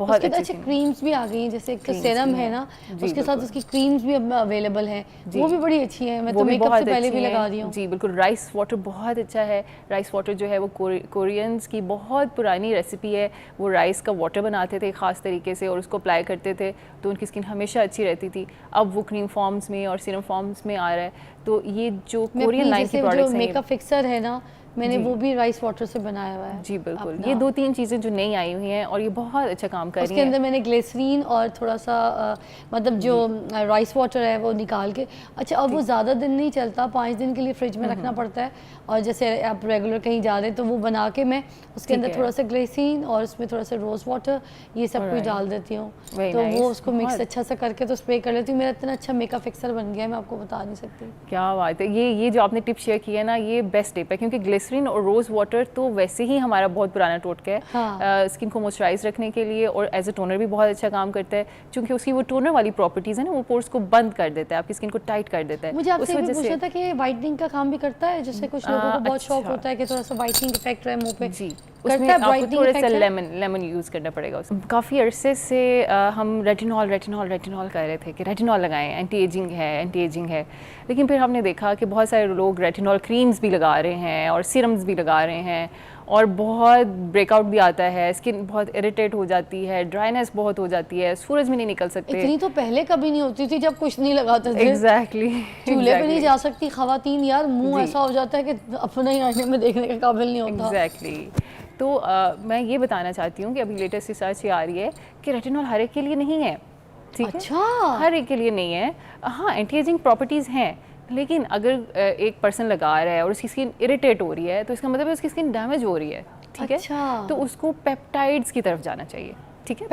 बहुत अच्छी अच्छी क्रीम्स भी आ गई हैं, जैसे एक सेरम है ना, उसके साथ उसकी क्रीम्स भी अब अवेलेबल हैं, वो भी बड़ी अच्छी है। मैं तो मेकअप से पहले भी लगा रही हूँ। जी बिल्कुल। राइस वाटर बहुत अच्छा है। राइस वाटर जो है वो कोरियंस की बहुत पुरानी रेसिपी है। वो राइस का वाटर बनाते थे ख़ास तरीके से और उसको अप्लाई करते थे तो उनकी स्किन हमेशा अच्छी रहती थी। अब वो क्रीम फॉर्म्स में और सीरम फॉर्म्स में आ रहा है। तो ये जो कोरियन लाइन की प्रोडक्ट्स हैं, मेकअप फिक्सर है ना, मैंने वो भी राइस वाटर से बनाया हुआ है। जी बिल्कुल। ये 2-3 चीज़ें जो नई आई हुई हैं और ये बहुत अच्छा काम कर रही हैं। उसके अंदर मैंने ग्लिसरीन और थोड़ा सा मतलब जो राइस वाटर है वो निकाल के, अच्छा अब वो ज़्यादा दिन नहीं चलता, 5 दिन के लिए फ्रिज में रखना पड़ता है। और जैसे आप रेगुलर कहीं जा रहे हैं तो वो बना के मैं उसके अंदर थोड़ा सा ग्लिसरीन और उसमें थोड़ा सा रोज़ वाटर ये सब कुछ डाल देती हूँ, तो वो उसको मिक्स अच्छा सा करके तो स्प्रे कर लेती हूँ। मेरा इतना अच्छा मेकअप फिक्सर बन गया है, मैं आपको बता नहीं सकती। क्या बात है। ये जो आपने टिप शेयर की है ना, ये बेस्ट टिप है, क्योंकि ग्लिसरीन और रोज़ वाटर तो वैसे ही हमारा बहुत पुराना टोटका है। हाँ। स्किन को मॉइस्चराइज रखने के लिए और एज अ टोनर भी बहुत अच्छा काम करता है, क्योंकि उसकी वो टोनर वाली प्रॉपर्टीज़ है ना, वो पोर्स को बंद कर देता है, आपकी स्किन को टाइट कर देता है। मुझे आपसे भी पूछना था कि वाइटनिंग का काम भी करता है, जैसे कुछ लोगों को बहुत शौक होता है कि थोड़ा सा वाइटनिंग इफेक्ट रहे मुंह पे। जी, उसमें आपको थोड़ा सा लेमन यूज़ करना पड़ेगा उसमें। काफ़ी अरसे से हम रेटिनॉल कर रहे थे कि रेटिनॉल लगाएं, एंटी एजिंग है, लेकिन फिर हमने देखा कि बहुत सारे लोग रेटिनॉल क्रीम्स भी लगा रहे हैं और सीरम्स भी लगा रहे हैं और बहुत ब्रेकआउट भी आता है, स्किन बहुत इरिटेट हो जाती है, ड्राइनेस बहुत हो जाती है, सूरज में नहीं निकल सकते। इतनी तो पहले कभी नहीं होती थी जब कुछ नहीं लगाते थे। एग्जैक्टली। चूल्हे पे नहीं जा सकती खवातीन यार, मुंह ऐसा हो जाता है कि अपने ही आईने में देखने के काबिल नहीं होता। एग्जैक्टली। तो मैं ये बताना चाहती हूँ कि अभी लेटेस्ट रिसर्च ये आ रही है कि रेटिनॉल हर एक के लिए नहीं है, ठीक है? हर एक के लिए नहीं है। हाँ, एंटी एजिंग प्रॉपर्टीज़ हैं, लेकिन अगर एक पर्सन लगा रहा है और उसकी स्किन इरिटेट हो रही है तो इसका मतलब है उसकी स्किन डैमेज हो रही है, ठीक है? तो उसको पेप्टाइड्स की तरफ जाना चाहिए, ठीक है?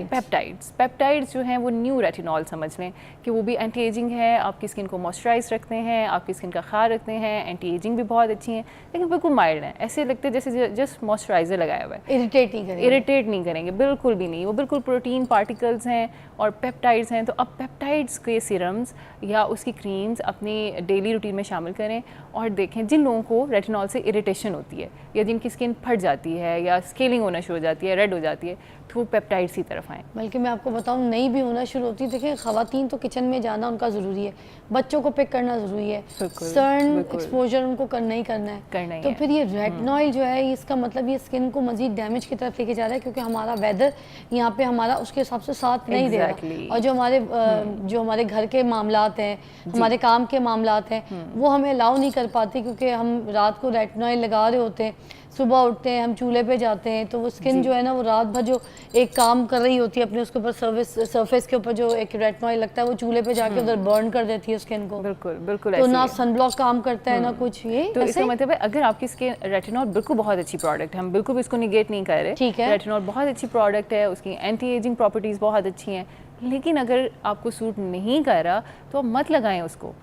पेप्टाइड्स जो हैं वो न्यू रेटिनॉल समझ लें कि वो भी एंटी एजिंग है, आपकी स्किन को मॉइस्चराइज रखते हैं, आपकी स्किन का ख्याल रखते हैं, एंटी एजिंग भी बहुत अच्छी हैं, लेकिन बिल्कुल माइल्ड हैं, ऐसे लगते हैं जैसे जस्ट मॉइस्चराइजर लगाया हुआ है। इरिटेट नहीं करेंगे, बिल्कुल भी नहीं। वो बिल्कुल प्रोटीन पार्टिकल्स हैं और पेप्टाइड्स हैं। तो अब पेप्टाइड्स के सीरम्स या उसकी क्रीम्स अपनी डेली रूटीन में शामिल करें और देखें जिन लोगों को रेटिनॉल से इरिटेशन होती है या जिनकी स्किन फट जाती है या स्केलिंग होना शुरू हो जाती है, रेड हो जाती है, तो वो पेप्टाइड्स की तरफ आएँ। बल्कि मैं आपको बताऊं, नहीं भी होना शुरू होती है। देखिए, ख़वातीन तो किचन में जाना उनका ज़रूरी है, बच्चों को पिक करना ज़रूरी है, सन एक्सपोजर उनको करना ही है। तो फिर ये रेटिनॉल जो है, इसका मतलब ये स्किन को मजीद डैमेज की तरफ लेके जा रहा है, क्योंकि हमारा वेदर यहाँ पे हमारा उसके हिसाब से साथ नहीं दे रहा। और जो हमारे घर के मामलात हैं, हमारे काम के मामलात हैं, वो हमें अलाउ नहीं कर पाते, क्योंकि हम रात को रेटिनॉल लगा रहे होते हैं, सुबह उठते हैं, हम चूल्हे पे जाते हैं, तो वो स्किन जो है ना, वो रात भर जो एक काम कर रही होती है अपने उसके ऊपर सरफेस के ऊपर जो एक रेटिनॉल लगता है, वो चूल्हे पे जाके उधर बर्न कर देती है स्किन को। बिल्कुल तो ना सनब्लॉक काम करता है ना कुछ। ये तो इसका मतलब है अगर आपकी स्किन, रेटिनॉल बिल्कुल बहुत अच्छी प्रोडक्ट है, हम बिल्कुल भी इसको निगेट नहीं कर रहे, ठीक है, रेटिनॉल बहुत अच्छी प्रोडक्ट है, उसकी एंटी एजिंग प्रॉपर्टीज़ बहुत अच्छी हैं, लेकिन अगर आपको सूट नहीं कर रहा तो आप मत लगाएं उसको।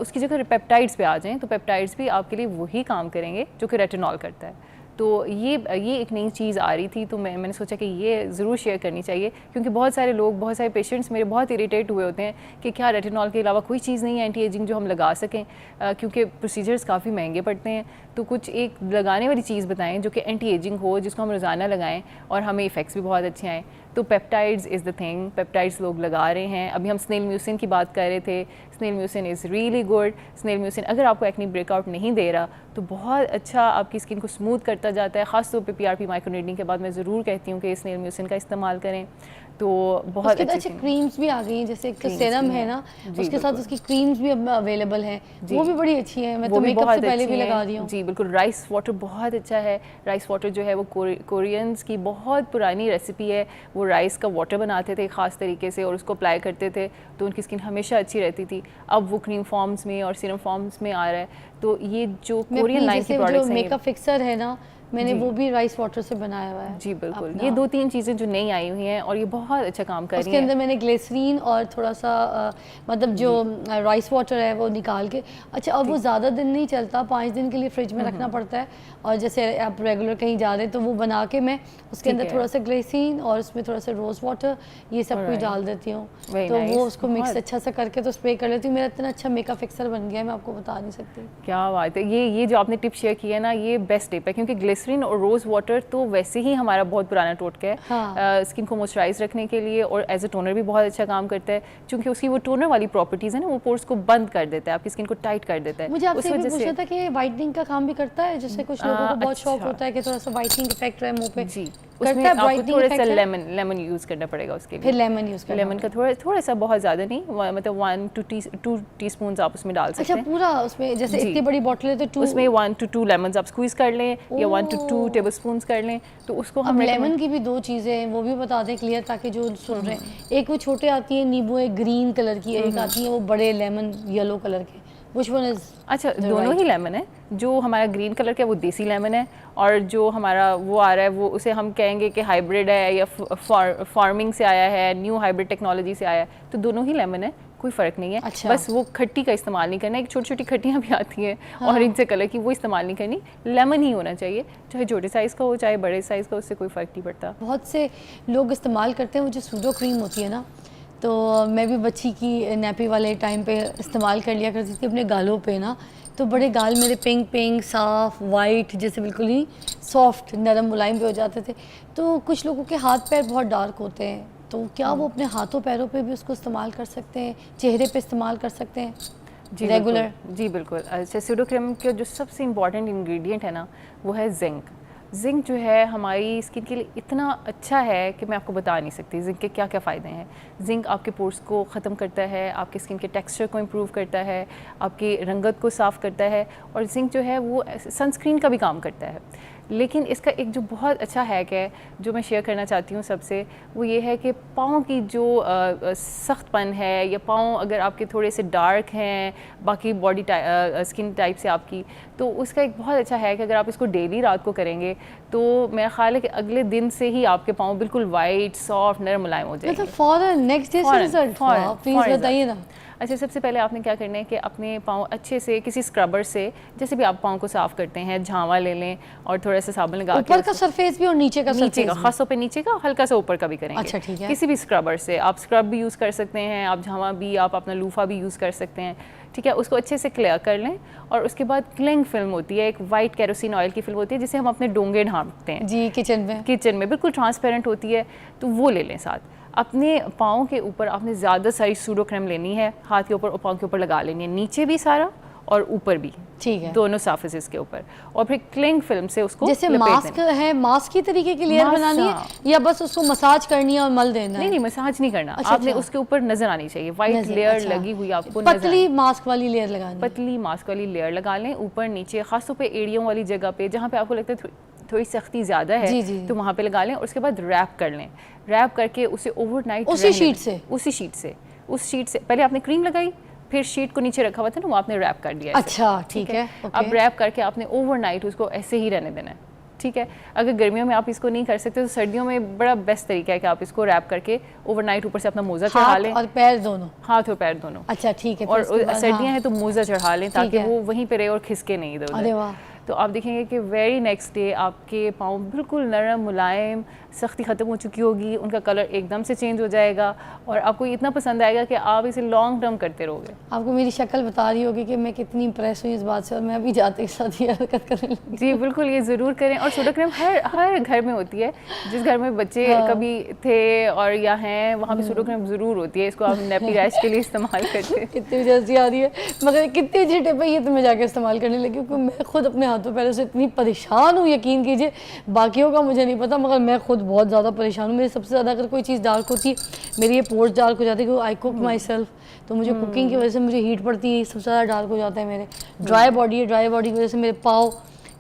उसकी जगह पेप्टाइड्स पे आ जाएं, तो पेप्टाइड्स भी आपके लिए वही काम करेंगे जो कि रेटिनॉल करता है। तो ये एक नई चीज़ आ रही थी, तो मैंने सोचा कि ये ज़रूर शेयर करनी चाहिए, क्योंकि बहुत सारे लोग, बहुत सारे पेशेंट्स मेरे बहुत इरिटेट हुए होते हैं कि क्या रेटिनॉल के अलावा कोई चीज़ नहीं है एंटी एजिंग जो हम लगा सकें, क्योंकि प्रोसीजर्स काफ़ी महंगे पड़ते हैं। तो कुछ एक लगाने वाली चीज़ बताएं जो कि एंटी एजिंग हो, जिसको हम रोज़ाना लगाएं और हमें इफ़ेक्ट्स भी बहुत अच्छे आएँ। तो peptides is the thing, peptides लोग लगा रहे हैं। अभी हम स्नेल म्यूसिन की बात कर रहे थे, snail mucin is really good. Snail mucin अगर आपको एक्ने ब्रेकआउट नहीं दे रहा तो बहुत अच्छा आपकी स्किन को स्मूथ करता जाता है। ख़ास तौर पे पीआरपी माइक्रोनेडलिंग के बाद मैं ज़रूर कहती हूँ कि स्नेल म्यूसिन का इस्तेमाल करें। तो बहुत अच्छी क्रीम्स भी आ गई हैं, जैसे एक सेरम है ना, उसके साथ उसकी क्रीम्स भी अब अवेलेबल हैं, वो भी बड़ी अच्छी है। मैं तो मेकअप से पहले भी लगा रही हूँ। जी बिल्कुल। राइस वाटर बहुत अच्छा है। राइस वाटर जो है वो कोरियंस की बहुत पुरानी रेसिपी है। वो राइस का वाटर बनाते थे ख़ास तरीके से और उसको अप्लाई करते थे तो उनकी स्किन हमेशा अच्छी रहती थी। अब वो क्रीम फॉर्म्स में और सीरम फॉर्म्स में आ रहा है। तो ये जो कोरियन लाइन की प्रोडक्ट्स हैं, मेकअप फिक्सर है ना, मैंने वो भी राइस वाटर से बनाया हुआ है। जी बिल्कुल। ये 2-3 चीज़ें जो नई आई हुई हैं और ये बहुत अच्छा काम कर रही हैं। उसके अंदर मैंने ग्लिसरीन और थोड़ा सा मतलब जो राइस वाटर है वो निकाल के, अच्छा अब वो ज़्यादा दिन नहीं चलता, 5 दिन के लिए फ्रिज में रखना पड़ता है। और जैसे आप रेगुलर कहीं जा रहे हैं तो वो बना के मैं उसके अंदर थोड़ा सा ग्लिसरीन और उसमें थोड़ा सा रोज़ वाटर ये सब कुछ डाल देती हूँ, तो वो उसको मिक्स अच्छा सा करके तो स्प्रे कर लेती हूँ। मेरा इतना अच्छा मेकअप फिक्सर बन गया है, मैं आपको बता नहीं सकती। क्या बात है। ये जो आपने टिप शेयर की है ना, ये बेस्ट टिप है, क्योंकि ग्लिसरीन और रोज़ वाटर तो वैसे ही हमारा बहुत पुराना टोटका है। हाँ। स्किन को मॉइस्चराइज रखने के लिए और एज अ टोनर भी बहुत अच्छा काम करता है, क्योंकि उसकी वो टोनर वाली प्रॉपर्टीज़ है ना, वो पोर्स को बंद कर देता है, आपकी स्किन को टाइट कर देता है। मुझे आपसे भी पूछना था कि वाइटनिंग का काम भी करता है, जैसे कुछ लोगों को बहुत शौक होता है कि थोड़ा सा वाइटनिंग इफेक्ट रहे मुंह पे। जी, उसमें आपको थोड़ा सा लेमन यूज़ करना पड़ेगा उसके लिए। फिर लेमन यूज़ करना, लेमन का थोड़ा सा, बहुत ज़्यादा नहीं, मतलब 1 to 2 टीस्पून आप उसमें डाल सकते हैं। अच्छा, पूरा उसमें जैसे इतनी बड़ी बॉटल है तो उसमें 1 to 2 लेमन आप स्क्वीज़ कर लें या 1 to 2 टेबलस्पून्स कर लें। तो उसको हम लेमन की भी 2 चीज़ें हैं, वो भी बता दें क्लियर, ताकि जो सुन रहे हैं। एक वो छोटे आती है नींबू, एक ग्रीन कलर की, एक आती है वो बड़े लेमन येलो कलर के। Which one is अच्छा, दोनों ही लेमन है। जो हमारा ग्रीन कलर का है वो देसी लेमन है, और जो हमारा वो आ रहा है वो उसे हम कहेंगे कि हाइब्रिड है या फार्मिंग से आया है, न्यू हाइब्रिड टेक्नोलॉजी से आया है। तो दोनों ही लेमन है, कोई फ़र्क नहीं है। अच्छा। बस वो खट्टी का इस्तेमाल नहीं करना है। एक छोटी छोटी खट्टियाँ भी आती हैं ऑरेंज से कलर की, वो इस्तेमाल नहीं करनी। लेमन ही होना चाहिए, चाहे छोटे साइज़ का हो चाहे बड़े साइज़ का, उससे कोई फ़र्क नहीं पड़ता। बहुत से लोग इस्तेमाल करते हैं वो जो सूडो क्रीम होती है ना, तो मैं भी बच्ची की नैपी वाले टाइम पे इस्तेमाल कर लिया करती थी अपने गालों पे ना, तो बड़े गाल मेरे पिंक पिंक साफ वाइट जैसे बिल्कुल ही सॉफ्ट नरम मुलायम पे हो जाते थे। तो कुछ लोगों के हाथ पैर बहुत डार्क होते हैं, तो क्या वो अपने हाथों पैरों पे भी उसको इस्तेमाल कर सकते हैं, चेहरे पे इस्तेमाल कर सकते हैं? जी रेगुलर? जी बिल्कुल। अच्छा, सूडो क्रीम का जो सबसे इम्पॉर्टेंट इंग्रेडिएंट है ना, वो है जिंक। जिंक जो है हमारी स्किन के लिए इतना अच्छा है कि मैं आपको बता नहीं सकती जिंक के क्या क्या फ़ायदे हैं। जिंक आपके पोर्स को ख़त्म करता है, आपके स्किन के टेक्सचर को इम्प्रूव करता है, आपकी रंगत को साफ़ करता है, और जिंक जो है वो सनस्क्रीन का भी काम करता है। लेकिन इसका एक जो बहुत अच्छा हैक है जो मैं शेयर करना चाहती हूँ सबसे, वो ये है कि पाँव की जो सख्तपन है, या पाँव अगर आपके थोड़े से डार्क हैं बाकी बॉडी स्किन टाइप से आपकी, तो उसका एक बहुत अच्छा हैक है। अगर आप इसको डेली रात को करेंगे तो मेरा ख्याल है कि अगले दिन से ही आपके पाँव बिल्कुल वाइट सॉफ्ट नरम मुलायम हो जाएंगे। फौरन नेक्स्ट डे से रिजल्ट, प्लीज़ बताइए ना। अच्छा, सबसे पहले आपने क्या करना है कि अपने पाँव अच्छे से किसी स्क्रबर से, जैसे भी आप पाँव को साफ़ करते हैं, झावा ले लें और थोड़ा सा साबुन लगा के ऊपर का सरफेस भी और नीचे का खासतौर पे नीचे का, हल्का सा ऊपर का भी करेंगे। अच्छा, ठीक है। किसी भी स्क्रबर से आप स्क्रब भी यूज़ कर सकते हैं, आप झावा भी, आप अपना लूफा भी यूज़ कर सकते हैं। ठीक है, उसको अच्छे से क्लियर कर लें, और उसके बाद क्लिंग फिल्म होती है, एक वाइट केरोसिन ऑयल की फिल्म होती है जिसे हम अपने डोंगे ढांपते हैं। जी, किचन में बिल्कुल ट्रांसपेरेंट होती है, तो वो ले लें साथ। अपने पाँव के ऊपर आपने ज़्यादा सारी सूडो क्रीम लेनी है, हाथ के ऊपर और पाँव के ऊपर लगा लेनी है, नीचे भी सारा और ऊपर भी, ठीक है, दोनों सरफेसेस के ऊपर। और फिर क्लिंग फिल्म से उसको जैसे मास्क है, मास्क की तरीके की लेयर बनानी है, या बस उसको मसाज करनी है और मल देना है? नहीं, मसाज नहीं करना। आपने उसके ऊपर नजर आनी चाहिए वाइट लेयर लगी हुई आपको, पतली मास्क वाली लेयर लगानी, पतली मास्क वाली लेयर लगा लें ऊपर नीचे, खासतौर पे एड़ियों वाली जगह पे जहाँ पे आपको लगता है थोड़ी सख्ती ज़्यादा है, तो वहाँ पे लगा लें। और उसके बाद रैप कर लें, रैप करके उसे ओवरनाइट उसी शीट से पहले आपने क्रीम लगाई, फिर शीट को नीचे रखा हुआ था ना, वो आपने रैप कर दिया। अच्छा, ठीक है। अब रैप करके आपने ओवरनाइट उसको ऐसे ही रहने देना है। ठीक है, अगर गर्मियों में आप इसको नहीं कर सकते तो सर्दियों में बड़ा बेस्ट तरीका है कि आप इसको रैप करके ओवरनाइट ऊपर से अपना मोजा चढ़ा लें, और पैर दोनों, हाथ और पैर दोनों। अच्छा, ठीक है। और सर्दियाँ हैं तो मोजा चढ़ा लें ताकि वो वहीं पे रहे और खिसके नहीं इधर उधर। अरे वाह। तो आप देखेंगे कि वेरी नेक्स्ट डे आपके पाँव बिल्कुल नरम मुलायम, सख्ती ख़त्म हो चुकी होगी, उनका कलर एकदम से चेंज हो जाएगा, और आपको इतना पसंद आएगा कि आप इसे लॉन्ग टर्म करते रहोगे। आपको मेरी शक्ल बता रही होगी कि मैं कितनी इंप्रेस हुई इस बात से, और मैं अभी जाते के साथ ये हरकत करने लगी। जी बिल्कुल, ये ज़रूर करें। और सूडो क्रीम हर घर में होती है, जिस घर में बच्चे कभी थे और या हैं वहाँ पे सूडो क्रीम ज़रूर होती है। इसको आप नैपी रैश के लिए इस्तेमाल करते हैं। कितनी जल्दी आ रही है, मगर कितनी अच्छी टिप है ये, तो मैं जाके इस्तेमाल करने लगी, क्योंकि मैं खुद अपने हाथों पैरों से इतनी परेशान हूँ, यकीन कीजिए। बाकियों का मुझे नहीं पता, मगर मैं खुद बहुत ज़्यादा परेशान हूँ। मेरी सबसे ज़्यादा अगर कोई चीज़ डार्क होती है, मेरी ये पोर्स डार्क हो जाती है, क्योंकि आई कुक माई सेल्फ, तो मुझे कुकिंग की वजह से मुझे हीट पड़ती है, सबसे ज़्यादा डार्क हो जाता है मेरे। ड्राई बॉडी है, ड्राई बॉडी की वजह से मेरे पाँव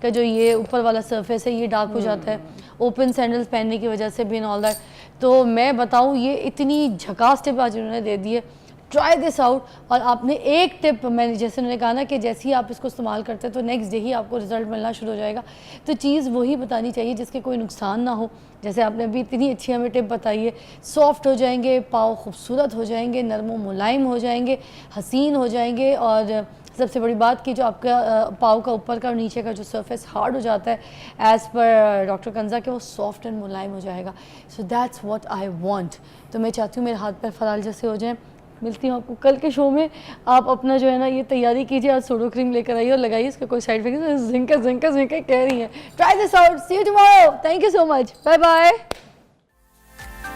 का जो ये ऊपर वाला सरफेस है ये डार्क हो जाता है, ओपन सैंडल्स पहनने की वजह से भी एंड ऑल दैट। तो मैं बताऊँ, ये इतनी झकास टिप आज उन्होंने दे दी है, ट्राई दिस आउट। और आपने एक टिप, मैंने जैसे उन्होंने कहा ना कि जैसे ही आप इसको इस्तेमाल करते हैं तो नेक्स्ट डे ही आपको रिजल्ट मिलना शुरू हो जाएगा, तो चीज़ वही बतानी चाहिए जिसके कोई नुकसान ना हो। जैसे आपने अभी इतनी अच्छी हमें टिप बताई है, सॉफ्ट हो जाएंगे पाँव, खूबसूरत हो जाएंगे, नरम मुलायम हो जाएंगे, हसीन हो जाएंगे, और सबसे बड़ी बात कि जो आपका पाँव का ऊपर का और नीचे का जो सरफेस हार्ड हो जाता है एज़ पर डॉक्टर कंजा के, वो सॉफ्ट एंड मुलायम हो जाएगा। So that's what I want. तो मैं चाहती हूँ मेरे हाथ पैर फराल जैसे हो जाएं, मिलती हूँ आपको कल के शो में। आप अपना जो है ना ये तैयारी कीजिए, आज सोडो क्रीम लेकर आइए और लगाइए, इसका कोई साइड इफेक्ट नहीं। जिंका जिंका जिंका कह रही है। Try this out, see you tomorrow, thank you so much, bye bye.